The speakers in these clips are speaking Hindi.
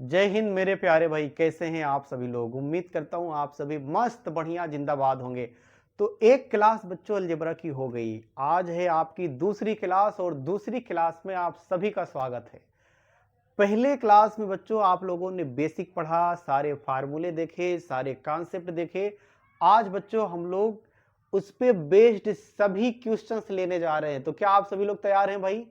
जय हिंद मेरे प्यारे भाई, कैसे हैं आप सभी लोग। उम्मीद करता हूं आप सभी मस्त बढ़िया जिंदाबाद होंगे। तो एक क्लास बच्चों अलजेब्रा की हो गई। आज है आपकी दूसरी क्लास और दूसरी क्लास में आप सभी का स्वागत है। पहले क्लास में बच्चों आप लोगों ने बेसिक पढ़ा, सारे फार्मूले देखे, सारे कॉन्सेप्ट देखे। आज बच्चों हम लोग उस पे बेस्ड सभी क्वेश्चंस लेने जा रहे हैं। तो क्या आप सभी लोग तैयार हैं भाई?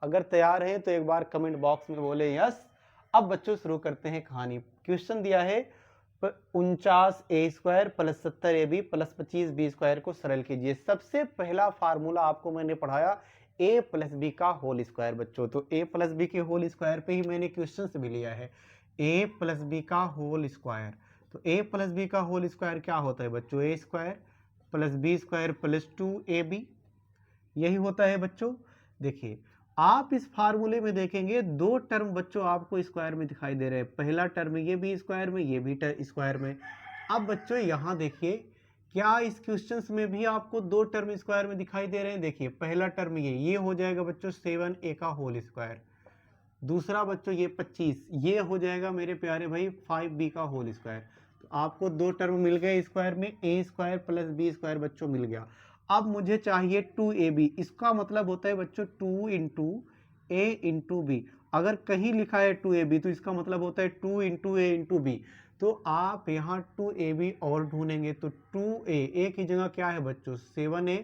अगर तैयार हैं तो एक बार कमेंट बॉक्स में बोले यस। अब बच्चों शुरू करते हैं कहानी। क्वेश्चन दिया है 49 a² plus 70 ab plus 25 b² को सरल कीजिए। सबसे पहला फार्मूला आपको मैंने पढ़ाया a प्लस बी का होल स्क्वायर बच्चों। तो a प्लस बी के होल स्क्वायर पे ही मैंने क्वेश्चन भी लिया है। a प्लस बी का होल स्क्वायर। तो a प्लस बी का होल स्क्वायर क्या होता है बच्चों? a² plus b² plus 2ab, यही होता है बच्चों। देखिए आप इस फार्मूले में देखेंगे दो टर्म बच्चों आपको स्क्वायर में दिखाई दे रहे हैं। पहला टर्म ये भी स्क्वायर में, ये भी स्क्वायर में। अब बच्चों यहां देखिए, क्या इस क्वेश्चंस में भी आपको दो टर्म स्क्वायर में दिखाई दे रहे हैं? देखिए पहला टर्म ये हो जाएगा बच्चों 7a का होल स्क्वायर। दूसरा बच्चों ये 25, ये हो जाएगा मेरे प्यारे भाई 5b का होल स्क्वायर। तो आपको दो टर्म मिल गए स्क्वायर में, a² प्लस b² बच्चों मिल गया। अब मुझे चाहिए 2ab। इसका मतलब होता है बच्चों 2 इंटू a इंटू बी। अगर कहीं लिखा है 2ab तो इसका मतलब होता है 2 इंटू a इंटू बी। तो आप यहाँ 2ab और ढूंढेंगे तो 2a की जगह क्या है बच्चों 7a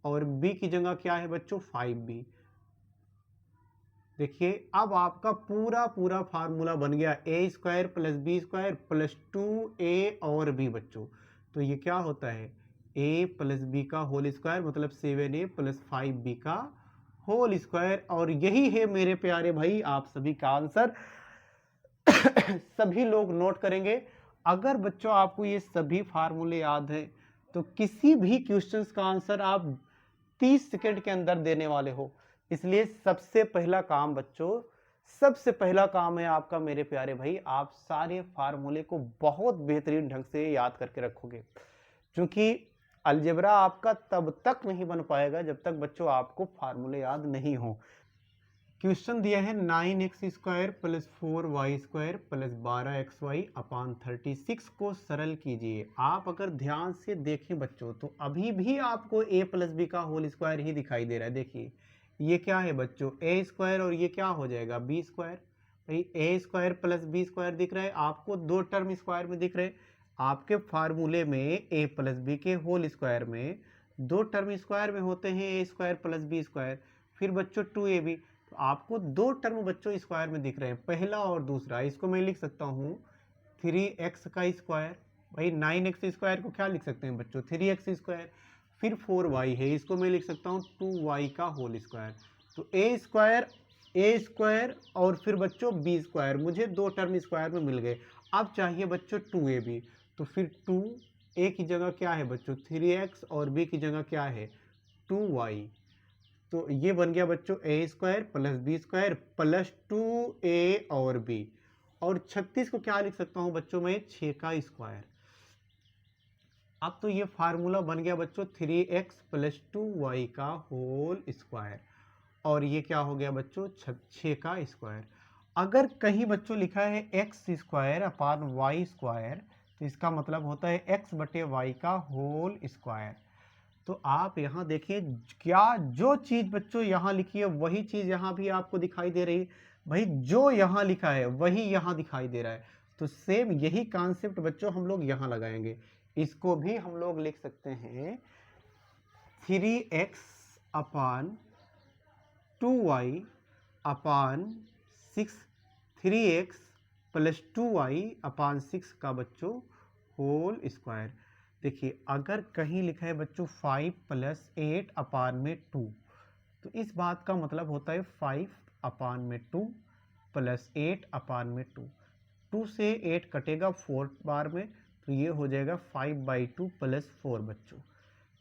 और b की जगह क्या है बच्चों 5b। देखिए अब आपका पूरा पूरा फार्मूला बन गया a² plus b² plus 2a और b बच्चों। तो ये क्या होता है a प्लस बी का होल स्क्वायर मतलब 7a प्लस 5b का होल स्क्वायर। और यही है मेरे प्यारे भाई आप सभी का आंसर। सभी लोग नोट करेंगे। अगर बच्चों आपको ये सभी फार्मूले याद है तो किसी भी क्वेश्चंस का आंसर आप 30 सेकंड के अंदर देने वाले हो। इसलिए सबसे पहला काम बच्चों, सबसे पहला काम है आपका मेरे प्यारे भाई, आप सारे फार्मूले को बहुत बेहतरीन ढंग से याद करके रखोगे। क्योंकि अलजेब्रा आपका तब तक नहीं बन पाएगा जब तक बच्चों आपको फार्मूले याद नहीं हो। क्वेश्चन दिया है 9x² plus 4y² plus 12xy अपान 36 को सरल कीजिए। आप अगर ध्यान से देखें बच्चों तो अभी भी आपको a प्लस बी का होल स्क्वायर ही दिखाई दे रहा है। देखिए ये क्या है बच्चों a² और ये क्या हो जाएगा b²। भाई a² प्लस b² दिख रहा है आपको, दो टर्म स्क्वायर में दिख रहे हैं। आपके फार्मूले में a प्लस बी के होल स्क्वायर में दो टर्म स्क्वायर में होते हैं a² प्लस b²। फिर बच्चों 2ab, तो आपको दो टर्म बच्चों स्क्वायर में दिख रहे हैं, पहला और दूसरा। इसको मैं लिख सकता हूँ 3x का स्क्वायर। भाई 9x² को क्या लिख सकते हैं बच्चों 3x²। फिर 4y है, इसको मैं लिख सकता हूँ 2y का होल स्क्वायर। तो a² और फिर बच्चों b², मुझे दो टर्म स्क्वायर में मिल गए। अब चाहिए बच्चों 2ab, तो फिर 2a की जगह क्या है बच्चों 3x और b की जगह क्या है 2y। तो ये बन गया बच्चों a² plus b² plus 2a और b। और 36 को क्या लिख सकता हूं बच्चों मैं 6 का स्क्वायर। अब तो ये फार्मूला बन गया बच्चों 3x प्लस 2y का होल स्क्वायर। और ये क्या हो गया बच्चों 6 का स्क्वायर। अगर कहीं बच्चों लिखा है x² अपान y², तो इसका मतलब होता है x बटे y का होल स्क्वायर। तो आप यहाँ देखिए, क्या जो चीज बच्चों यहाँ लिखी है वही चीज यहाँ भी आपको दिखाई दे रही है। भाई जो यहाँ लिखा है वही यहाँ दिखाई दे रहा है। तो सेम यही कॉन्सेप्ट बच्चों हम लोग यहाँ लगाएंगे। इसको भी हम लोग लिख सकते हैं 3x अपान 2y अपान 6, 3x प्लस 2y अपान 6 का बच्चों होल स्क्वायर। देखिए अगर कहीं लिखा है बच्चों 5 प्लस 8 अपान में 2, तो इस बात का मतलब होता है 5 अपान में 2 प्लस 8 अपान में 2। 2 से 8 कटेगा 4 बार में, तो ये हो जाएगा 5/2 प्लस 4 बच्चों।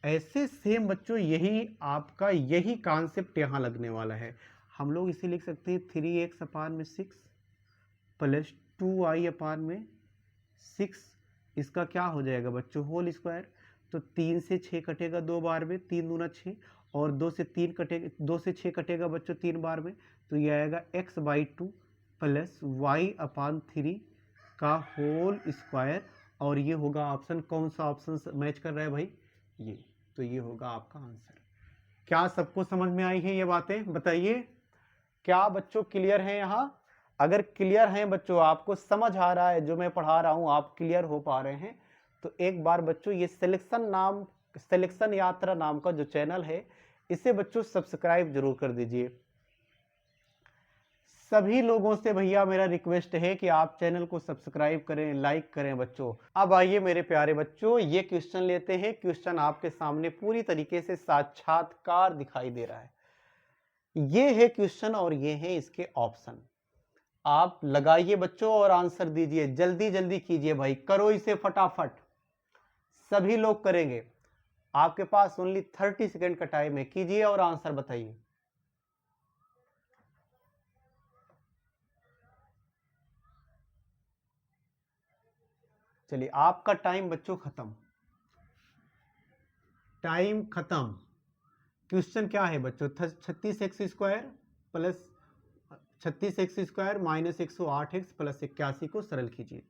ऐसे सेम बच्चों यही आपका यही कॉन्सेप्ट यहाँ लगने वाला है। हम लोग इसे लिख सकते हैं 3x अपान में 6 प्लस 2y अपान में 6। इसका क्या हो जाएगा बच्चों होल स्क्वायर। तो 3 से 6 कटेगा 2 बार में, 3 दूना 6, और 2 से 3 कटेगा, 2 से 6 कटेगा बच्चों 3 बार में, तो ये आएगा x/2 प्लस वाई अपान 3 का होल स्क्वायर, और ये होगा ऑप्शन, कौन सा ऑप्शन मैच कर रहा है भाई, ये, तो ये होगा आपका आंसर। क्या सबको समझ में आई है ये बातें, बताइए क्या बच्चों क्लियर है यहाँ? अगर क्लियर हैं बच्चों, आपको समझ आ रहा है जो मैं पढ़ा रहा हूँ, आप क्लियर हो पा रहे हैं, तो एक बार बच्चों ये सिलेक्शन यात्रा नाम का जो चैनल है, इसे बच्चों सब्सक्राइब जरूर कर दीजिए। सभी लोगों से भैया मेरा रिक्वेस्ट है कि आप चैनल को सब्सक्राइब करें, लाइक करें बच्चों। अब आइए मेरे प्यारे बच्चों, ये क्वेश्चन लेते हैं। क्वेश्चन आपके सामने पूरी तरीके से साक्षात्कार दिखाई दे रहा है। ये है क्वेश्चन और ये है इसके ऑप्शन। आप लगाइए बच्चों और आंसर दीजिए, जल्दी जल्दी कीजिए भाई, करो इसे फटाफट, सभी लोग करेंगे। आपके पास ओनली 30 सेकेंड का टाइम है, कीजिए और आंसर बताइए। चलिए आपका टाइम बच्चों खत्म, टाइम खत्म। क्वेश्चन क्या है बच्चों, 36x² plus 36x² minus 108x plus 81 को सरल कीजिए।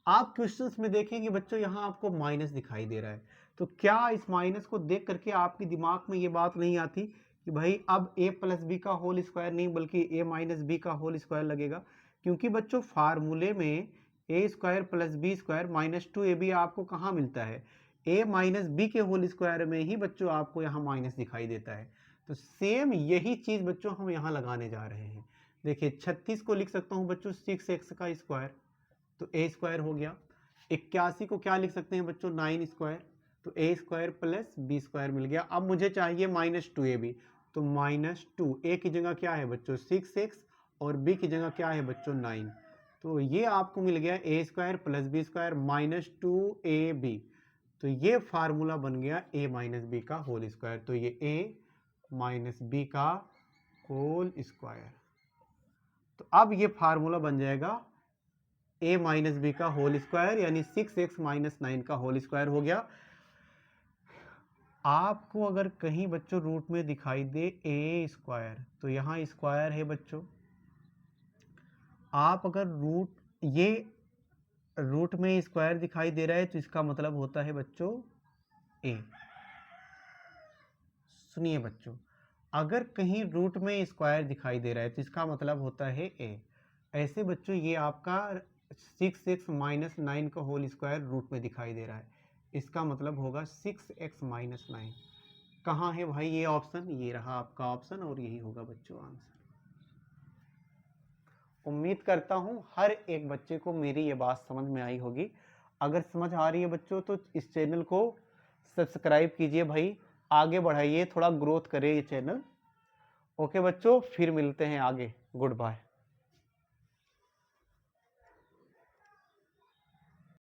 आप क्वेश्चंस में देखेंगे बच्चों, यहाँ आपको माइनस दिखाई दे रहा है, तो क्या इस माइनस को देख करके आपके दिमाग में ये बात नहीं आती कि भाई अब a प्लस बी का होल स्क्वायर नहीं बल्कि a माइनस बी का होल स्क्वायर लगेगा? क्योंकि बच्चों फार्मूले में a square plus B square minus 2ab आपको कहाँ मिलता है, a माइनस बी के होल स्क्वायर में ही बच्चों आपको यहाँ माइनस दिखाई देता है। तो सेम यही चीज बच्चों हम यहाँ लगाने जा रहे हैं। देखिए 36 को लिख सकता हूँ बच्चों 6x का स्क्वायर, तो a स्क्वायर हो गया। 81 को क्या लिख सकते हैं बच्चों, 9 स्क्वायर, तो a square plus B square मिल गया। अब मुझे चाहिए माइनस 2ab, तो माइनस 2, a की जगह क्या है बच्चों 6x और b की जगह क्या है बच्चों 9, तो ये आपको मिल गया a square plus B square minus 2ab। तो ये फार्मूला बन गया a माइनस बी का होल स्क्वायर, तो ये a माइनस बी का होल स्क्वायर। तो अब ये फार्मूला बन जाएगा a माइनस बी का होल स्क्वायर, यानी 6x माइनस 9 का होल स्क्वायर हो गया। आपको अगर कहीं बच्चों रूट में दिखाई दे a स्क्वायर, तो यहाँ स्क्वायर है बच्चों। आप अगर ये रूट में स्क्वायर दिखाई दे रहा है, तो इसका मतलब होता है बच्चों a। सुनिए बच्चों, अगर कहीं रूट में स्क्वायर दिखाई दे रहा है तो इसका मतलब होता है a। ऐसे बच्चों ये आपका 6x माइनस 9 का होल स्क्वायर रूट में दिखाई दे रहा है, इसका मतलब होगा 6x माइनस 9। कहाँ है भाई ये ऑप्शन, ये रहा आपका ऑप्शन और यही होगा बच्चों आंसर। उम्मीद करता हूँ हर एक बच्चे को मेरी ये बात समझ में आई होगी। अगर समझ आ रही है बच्चों तो इस चैनल को सब्सक्राइब कीजिए भाई, आगे बढ़ाइए, थोड़ा ग्रोथ करे ये चैनल। ओके बच्चों, फिर मिलते हैं आगे, गुड बाय।